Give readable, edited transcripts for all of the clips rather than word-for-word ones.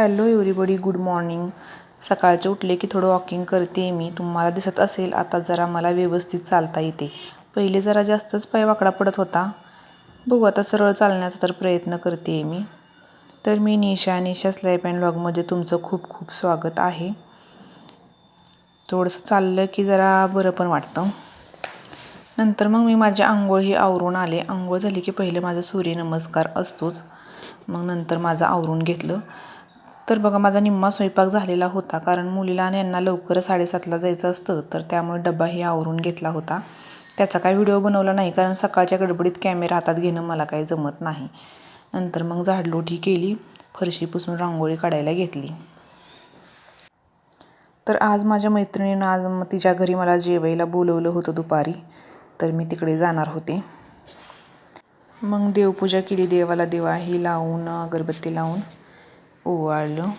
Hello everybody, good morning. सकाळचे उठले की थोडं वॉकिंग करते मी. तुम्हाला दिसत असेल आता जरा मला व्यवस्थित चालता येते. पहिले जरा जास्तच पाय वाकडा पडत होता. बघू आता सरळ चालण्याचा तर प्रयत्न करते मी. तर मी निशाच लाईफ अँड व्लॉगमध्ये तुमचं खूप खूप स्वागत आहे. थोडंसं चाललं की जरा बरं पण वाटतं. नंतर मग मी माझी आंघोळही आवरून आले. आंघोळ झाली की पहिलं माझं सूर्यनमस्कार असतोच. मग नंतर माझं आवरून घेतलं. तर बघा माझा निम्मा स्वयंपाक झालेला होता, कारण मुलीला आणि यांना लवकर 7:30ला जायचं असतं, तर त्यामुळे डब्बाही आवरून घेतला होता. त्याचा काही व्हिडिओ बनवला नाही, कारण सकाळच्या गडबडीत कॅमेरा हातात घेणं मला काही जमत नाही. नंतर मग झाडलोटी केली, फरशी पुसून रांगोळी काढायला घेतली. तर आज माझ्या मैत्रिणीनं आज तिच्या घरी मला जेवायला बोलवलं होतं दुपारी, तर मी तिकडे जाणार होते. मग देवपूजा केली, देवाला दिवाही लावून अगरबत्ती लावून ओवाळलं.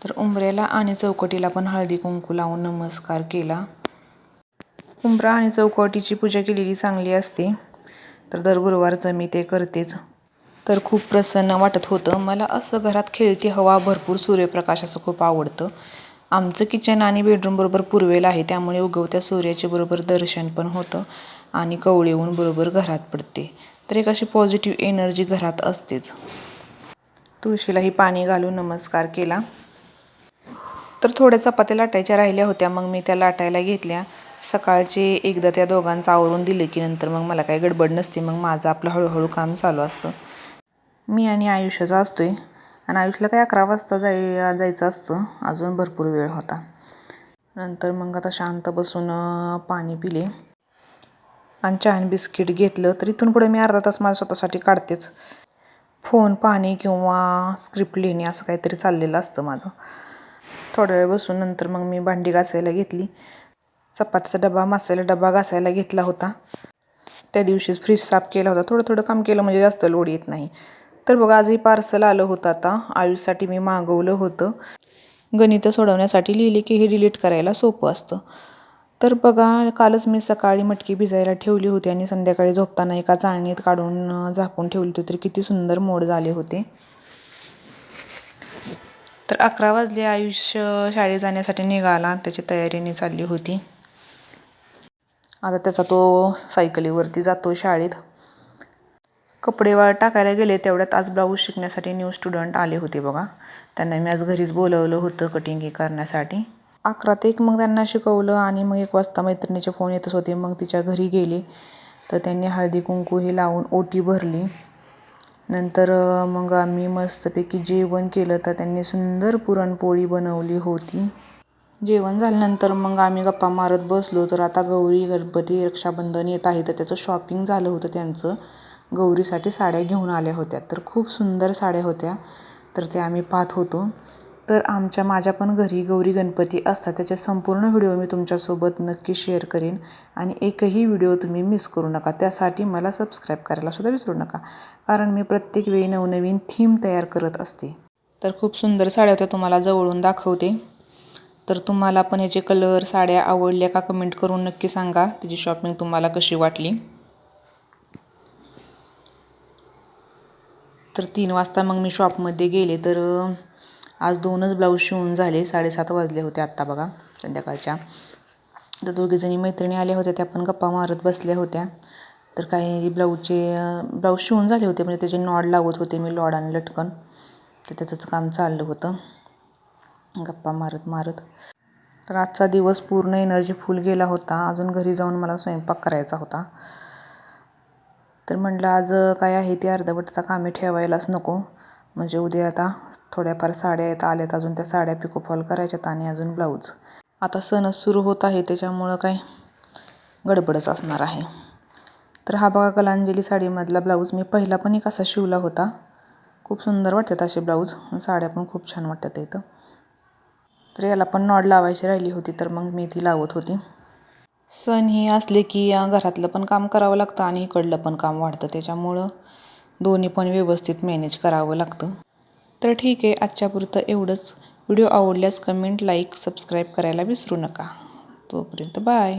तर उंबऱ्याला आणि चौकटीला पण हळदी कुंकू लावून नमस्कार केला. उंबरा आणि चौकटीची पूजा केलेली चांगली असते, तर दर गुरुवारचं मी ते करतेच. तर खूप प्रसन्न वाटत होतं. मला असं घरात खेळती हवा, भरपूर सूर्यप्रकाश असं खूप आवडतं. आमचं किचन आणि बेडरूम बरोबर पूर्वेला आहे, त्यामुळे उगवत्या सूर्याचे बरोबर दर्शन पण होतं आणि कवळे ऊन बरोबर घरात पडते. तर एक अशी पॉझिटिव्ह एनर्जी घरात असतेच. तुळशीलाही पाणी घालून नमस्कार केला. तर थोड्या चपात्या लाटायच्या राहिल्या होत्या, मग मी त्या लाटायला घेतल्या. सकाळचे एकदा त्या दोघांचं आवरून दिलं की नंतर मग मला काही गडबड नसते. मग माझं आपलं हळूहळू काम चालू असतं. मी आणि आयुष्याचा असतोय, आणि आयुषला काही 11 वाजता जायचं असतं. अजून भरपूर वेळ होता. नंतर मग आता शांत बसून पाणी पिले आणि चहा आणि बिस्किट घेतलं. तर इथून पुढे मी अर्धा तास माझ्या स्वतःसाठी काढतेच. फोन पाहणे किंवा स्क्रिप्ट लिहिणे असं काहीतरी चाललेलं असतं माझं. थोड्या वेळ बसून नंतर मग मी भांडी घासायला घेतली. चपातीचा डबा, मसाला डबा घासायला घेतला होता. त्या दिवशीच फ्रीज साफ केला होता. थोडं थोडं काम केलं म्हणजे जास्त लोड येत नाही. तर बघा आजही पार्सल आलं होतं. आता आयुषसाठी मी मागवलं होतं. गणितं सोडवण्यासाठी लिहिले की हे डिलीट करायला सोपं असतं. तर बघा कालच मी सकाळी मटकी भिजायला ठेवली होती आणि संध्याकाळी झोपताना एका चाळणीत काढून झाकून ठेवली होती. तर किती सुंदर मोड झाले होते. तर 11 वाजले. आयुष्य शाळेत जाण्यासाठी निघाला, त्याची तयारीने चालली होती. आता त्याचा तो सायकलीवरती जातो शाळेत. कपडे वाळत टाकायला गेले तेवढ्यात आज ब्लाऊज शिकण्यासाठी न्यू स्टुडंट आले होते बघा. त्यांना मी आज घरीच बोलवलं होतं कटिंग करण्यासाठी. 11 ते 1 मग त्यांना शिकवलं आणि मग 1 वाजता मैत्रिणीचे फोन येतच होते. मग तिच्या घरी गेले, तर त्यांनी हळदी कुंकू हे लावून ओटी भरली. नंतर मग आम्ही मस्तपैकी जेवण केलं. तर त्यांनी सुंदर पुरणपोळी बनवली होती. जेवण झाल्यानंतर मग आम्ही गप्पा मारत बसलो. तर आता गौरी, गणपती, रक्षाबंधन येत आहे, तर त्याचं शॉपिंग झालं होतं त्यांचं. गौरीसाठी साड्या घेऊन आल्या होत्या, तर खूप सुंदर साड्या होत्या. तर त्या आम्ही पाहत होतो. तर माझ्या पण घरी गौरी गणपती असतात, त्याचे संपूर्ण व्हिडिओ मी तुमच्यासोबत नक्की शेअर करेन. आणि एकही व्हिडिओ तुम्ही मिस करू नका. त्यासाठी मला सबस्क्राईब करायला सुद्धा विसरू नका, कारण मी प्रत्येक वेळी नवनवीन थीम तयार करत असते. तर खूप सुंदर साड्या होत्या, तुम्हाला जवळून दाखवते. तर तुम्हाला पण याचे कलर, साड्या आवडल्या का कमेंट करून नक्की सांगा. त्याची शॉपिंग तुम्हाला कशी वाटली. तर 3 वाजता मग मी शॉपमध्ये गेले. तर आज 2च ब्लाऊज शिवून झाले. 7:30 वाजले होते आत्ता बघा संध्याकाळच्या. तर दोघीजणी मैत्रिणी आल्या होत्या, त्या पण गप्पा मारत बसल्या होत्या. तर काही ब्लाऊज शिवून झाले होते, म्हणजे त्याचे नॉड लावत होते मी, लॉड आणि लटकन. तर त्याचंच काम चाललं होतं गप्पा मारत मारत. तर आजचा दिवस पूर्ण एनर्जी फुल गेला होता. अजून घरी जाऊन मला स्वयंपाक करायचा होता. तर म्हटलं आज काय आहे ते अर्धवट आता कामे ठेवायलाच नको, म्हणजे उद्या आता थोड्याफार साड्या आल्यात अजून, त्या साड्या पिकोफॉल करायच्यात आणि अजून ब्लाऊज. आता सणच सुरू होत आहे, त्याच्यामुळं काय गडबडच असणार आहे. तर हा बघा कलांजली साडीमधला ब्लाऊज मी पहिला पण एक असा शिवला होता. खूप सुंदर वाटतात असे ब्लाऊज. साड्या पण खूप छान वाटतात इथं. तर याला पण नॉड लावायची राहिली होती, तर मग मी ती लावत होती. सण हे असले की घरातलं पण काम करावं लागतं आणि इकडलं पण काम वाढतं, त्याच्यामुळं दोन्ही पण व्यवस्थित मॅनेज करावं लागतं. तर ठीक आहे, आजच्यापुरतं एवढंच. व्हिडिओ आवडल्यास कमेंट, लाईक, सबस्क्राईब करायला विसरू नका. तोपर्यंत बाय.